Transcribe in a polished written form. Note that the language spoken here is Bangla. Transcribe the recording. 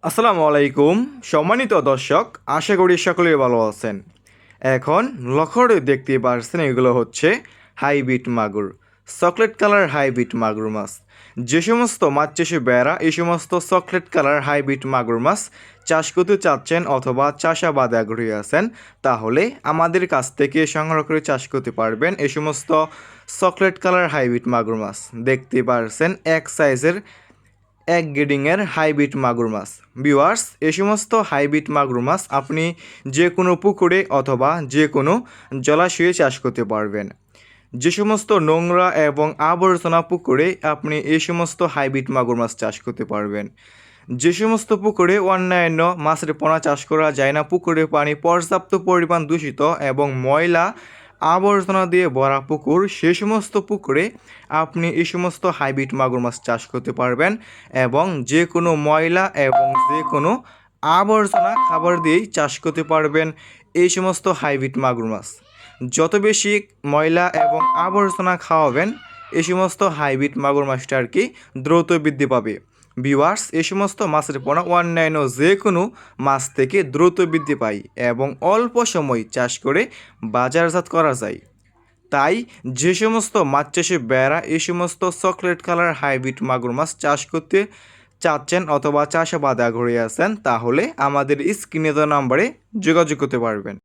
আসসালামু আলাইকুম সম্মানিত দর্শক, আশা করি সকলেই ভালো আছেন। এখন লক্ষ্য করে দেখতে পারছেন এগুলো হচ্ছে হাইব্রিড মাগুর, চকলেট কালার হাইব্রিড মাগুর মাছ। যে সমস্ত মাছ চাষি বেড়া এই সমস্ত চকলেট কালার হাইব্রিড মাগুর মাছ চাষ করতে চাচ্ছেন অথবা চাষাবাদে আগ্রহী আছেন, তাহলে আমাদের কাছ থেকে সংগ্রহ করে চাষ করতে পারবেন এই সমস্ত চকলেট কালার হাইব্রিড মাগুর মাছ। দেখতে পারছেন এক সাইজের এক গ্রেডিংয়ের হাইব্রিড মাগুর মাছ। ভিউয়ার্স, এই সমস্ত হাইব্রিড মাগুর মাছ আপনি যে কোনো পুকুরে অথবা যে কোনো জলাশয়ে চাষ করতে পারবেন। যে সমস্ত নোংরা এবং আবর্জনা পুকুরে আপনি এই সমস্ত হাইব্রিড মাগুর মাছ চাষ করতে পারবেন। যে সমস্ত পুকুরে অন্যান্য মাছের পোনা চাষ করা যায় না, পুকুরে পানি পর্যাপ্ত পরিমাণ দূষিত এবং ময়লা আবর্জনা দিয়ে ভরা পুকুর, সে সমস্ত পুকুরে আপনি এই সমস্ত হাইব্রিড মাগুর মাছ চাষ করতে পারবেন এবং যে কোনো ময়লা এবং যে কোনো আবর্জনা খাবার দিয়েই চাষ করতে পারবেন এই সমস্ত হাইব্রিড মাগুর মাছ। যত বেশি ময়লা এবং আবর্জনা খাওয়াবেন এই সমস্ত হাইব্রিড মাগুর মাছটা আর কি দ্রুত বৃদ্ধি পাবে। ভিউয়ার্স, এই সমস্ত মাছের পোনা অন্যান্য যে কোনো মাছ থেকে দ্রুত বৃদ্ধি পায় এবং অল্প সময় চাষ করে বাজারজাত করা যায়। তাই যে সমস্ত মাছ চাষে বেড়া এই সমস্ত চকলেট কালার হাইব্রিড মাগুর মাছ চাষ করতে চাচ্ছেন অথবা চাষাবাদে আগ্রহী আছেন, তাহলে আমাদের স্ক্রিনে দেওয়া নাম্বারে যোগাযোগ করতে পারবেন।